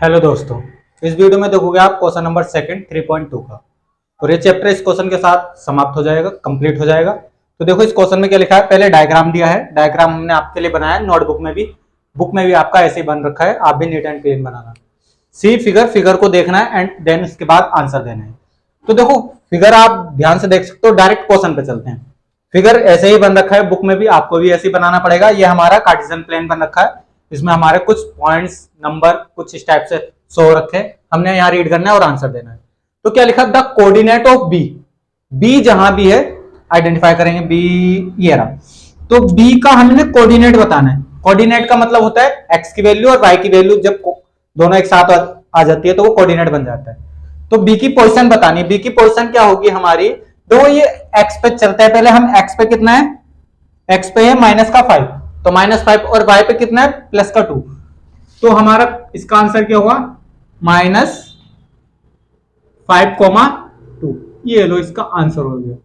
Hello दोस्तों, इस video में देखोगे आप क्वेश्चन नंबर सेकंड 3.2 का। और ये चैप्टर इस क्वेश्चन के साथ समाप्त हो जाएगा, कंप्लीट हो जाएगा। तो देखो इस क्वेश्चन में क्या लिखा है। पहले डायग्राम दिया है, डायग्राम हमने आपके लिए बनाया है, नोटबुक में भी, बुक में भी आपका ऐसे ही बन रखा है। आप भी नीट एंड क्लीन बनाना। सी फिगर को देखना है एंड देन उसके बाद आंसर देना है। तो देखो फिगर आप ध्यान से देख सकते हो। डायरेक्ट क्वेश्चन पे चलते हैं। फिगर ऐसे ही बन रखा है बुक में भी, आपको भी ऐसे ही बनाना पड़ेगा। ये हमारा कार्टेशियन प्लेन बन रखा है, इसमें हमारे कुछ पॉइंट्स नंबर कुछ इस टाइप से शो रखे, हमने यहाँ रीड करना है और आंसर देना है। तो क्या लिखा, the coordinate of B, B जहां भी है आइडेंटिफाई करेंगे। बी ये रहा, तो बी का हमने कोऑर्डिनेट बताना है। कोऑर्डिनेट का मतलब होता है एक्स की वैल्यू और वाई की वैल्यू जब दोनों एक साथ आ जाती है तो वो कोऑर्डिनेट बन जाता है। तो बी की पोजीशन बतानी है। बी की पोजीशन क्या होगी हमारी, तो ये एक्स पे चलता है। पहले हम एक्स पे कितना है, एक्स पे है -5, तो -5, और वाई पे कितना है +2। तो हमारा इसका आंसर क्या होगा, -5,2। ये लो, इसका आंसर हो गया।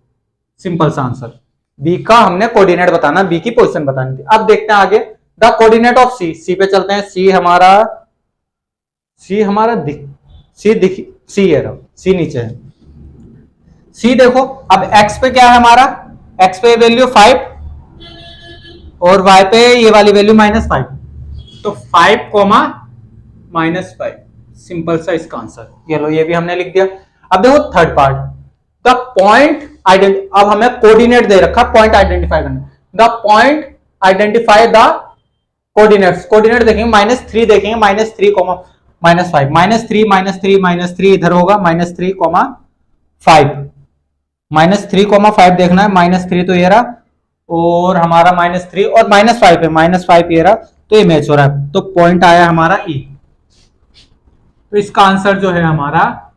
सिंपल सा आंसर। बी का हमने कोऑर्डिनेट बताना, बी की पोजीशन बतानी थी। अब देखते हैं आगे, द कोऑर्डिनेट ऑफ सी, सी पे चलते हैं। सी हमारा सी ये रहा, सी नीचे है। सी देखो, अब एक्स पे क्या है हमारा, एक्स पे वैल्यू 5 और वाई पे ये वाली वैल्यू -5, तो 5,-5, सिंपल सा इसका आंसर। ये लो, ये भी हमने लिख दिया। अब देखो थर्ड पार्ट, द पॉइंट अब हमें कोऑर्डिनेट दे रखा, पॉइंट आइडेंटिफाई करना। The point identify the coordinates, coordinate देखेंगे -3 देखेंगे, -3, -5, -3 इधर होगा, -3, -5 देखना है। -3 तो ये रहा, और हमारा -3 और -5 है, -5 ये रहा, तो ये मैच हो रहा है। तो पॉइंट आया हमारा ई। तो इसका आंसर जो है हमारा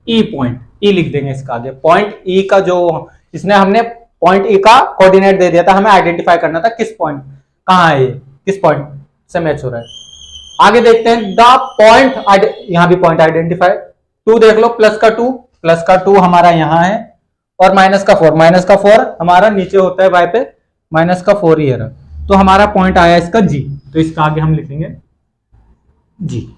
ई पॉइंट, ई लिख देंगे इसका आगे। पॉइंट ई का जो इसने हमने पॉइंट ई का कोऑर्डिनेट दे दिया था, हमें आइडेंटिफाई करना था किस पॉइंट, कहां है ये, किस पॉइंट से मैच हो रहा है। आगे देखते हैं, द पॉइंट, यहां भी पॉइंट आइडेंटिफाई। 2 देख लो, +2 हमारा यहां है, और -4 हमारा नीचे होता है वाई पे, -4 ये रहा। तो हमारा पॉइंट आया इसका जी, तो इसका आगे हम लिखेंगे जी।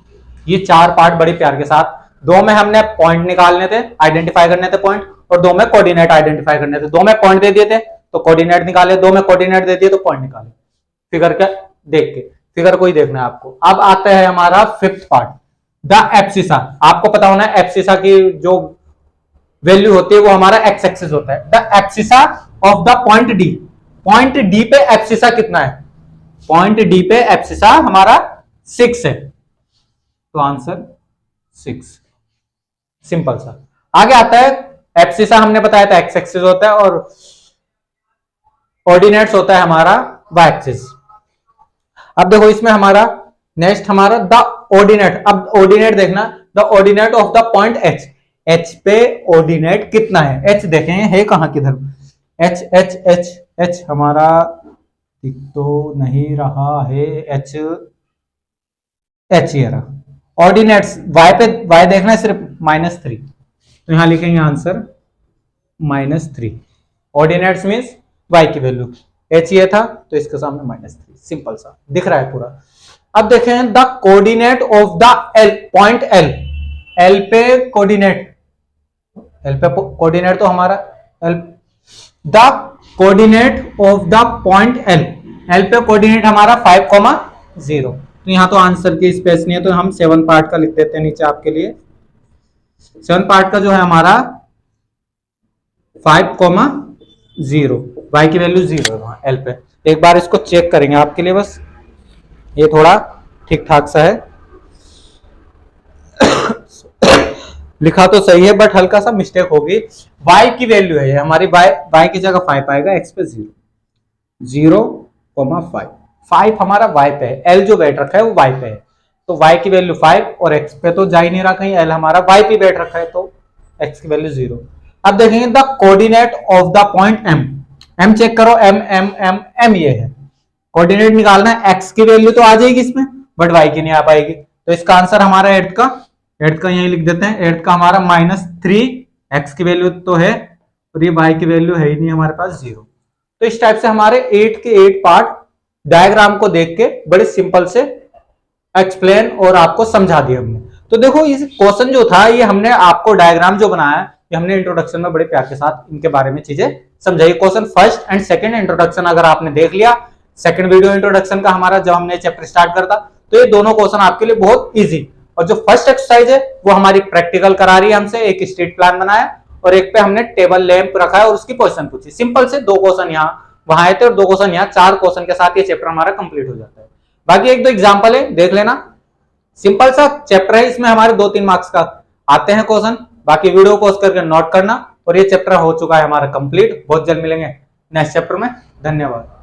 ये 4 पार्ट बड़े प्यार के साथ, 2 में हमने पॉइंट निकालने थे, आइडेंटिफाई करने थे पॉइंट, और 2 में कोऑर्डिनेट आइडेंटिफाई करने थे। 2 में पॉइंट दे दिए थे तो कोऑर्डिनेट निकाले, 2 में कोऑर्डिनेट दे दिए तो पॉइंट निकाले। फिगर का देख के, फिगर को ही देखना है आपको। अब आता है हमारा फिफ्थ पार्ट, द एब्सिसा। आपको पता होना है एब्सिसा की जो वैल्यू होती है वो हमारा एक्स एक्सिस होता है। The abscissa of the point D, point D पे एब्सिसा कितना है, पॉइंट डी पे एब्सिसा हमारा 6 है, तो आंसर 6। सिंपल सा। आगे आता है, एब्सिसा हमने बताया था एक्स एक्सिस होता है, और ऑर्डिनेट्स होता है हमारा वाई एक्सिस। अब देखो इसमें हमारा नेक्स्ट हमारा द ऑर्डिनेट। अब ऑर्डिनेट देखना, the ordinate of the point H, H पे ऑर्डिनेट कितना है। एच देखेंगे है कहां किधर, एच एच एच एच हमारा दिख तो नहीं रहा है, एच एच ये रहा। ऑर्डिनेट्स वाई पे, वाई देखना है सिर्फ -3, तो यहां लिखेंगे आंसर -3। ऑर्डिनेट्स मीन्स वाई की वैल्यू, एच ये था तो इसके सामने -3। सिंपल सा दिख रहा है पूरा। अब देखें, the coordinate of the L, point L, L पे कोऑर्डिनेट, एल पे कोऑर्डिनेट तो हमारा L, the coordinate of the point L, L पे कोऑर्डिनेट हमारा 5,0। तो यहां तो आंसर की स्पेस नहीं है, तो हम 7 पार्ट का लिख देते हैं नीचे आपके लिए। 7 पार्ट का जो है हमारा 5,0, वाई की वैल्यू 0 है वहां एल पे। एक बार इसको चेक करेंगे आपके लिए, बस ये थोड़ा ठीक ठाक सा है। लिखा तो सही है बट हल्का सा मिस्टेक होगी। y की वैल्यू है हमारी, y की जगह 5 आएगा, x पे 0,5। 5 हमारा y पे है, l जो बैठ रखा है वो y पे है, तो y की वैल्यू 5, और x पे तो जा ही नहीं रहा कहीं, l हमारा y पे बैठ रखा है, तो x की वैल्यू 0। अब देखेंगे the coordinate of the point m, m check करो, m ये है। कोऑर्डिनेट निकालना है, x की वैल्यू तो आ जाएगी इसमें बट y की नहीं आ पाएगी, तो इसका आंसर हमारा एट का यही लिख देते हैं। एट का हमारा -3, x की वैल्यू तो है और ये y की वैल्यू है ही नहीं हमारे पास 0। तो इस टाइप से हमारे 8 के 8 पार्ट डायग्राम को देख के बड़े सिंपल से एक्सप्लेन और आपको समझा दिया हमने। तो देखो इस क्वेश्चन जो था ये हमने आपको डायग्राम जो बनाया ये हमने इंट्रोडक्शन में बड़े प्यार के साथ इनके बारे में चीजें समझाई। Question first and second introduction अगर आपने देख लिया, सेकंड वीडियो इंट्रोडक्शन का हमारा जब हमने चैप्टर स्टार्ट करता, तो ये दोनों क्वेश्चन आपके लिए बहुत इजी। और जो फर्स्ट एक्सरसाइज है वो हमारी प्रैक्टिकल करा रही है हमसे, एक स्ट्रीट प्लान बनाया और एक पे हमने टेबल लैंप रखा है और उसकी पोजीशन पूछी। सिंपल से 2 क्वेश्चन यहाँ वहां आए थे और 2 क्वेश्चन यहाँ, 4 क्वेश्चन के साथ ये चैप्टर हमारा कंप्लीट हो जाता है। बाकी एक दो एग्जांपल है देख लेना, सिंपल सा चैप्टर है, इसमें हमारे 2-3 मार्क्स का आते हैं क्वेश्चन। बाकी वीडियो पॉज करके नोट करना। और ये चैप्टर हो चुका है हमारा कंप्लीट। बहुत जल्द मिलेंगे नेक्स्ट चैप्टर में। धन्यवाद।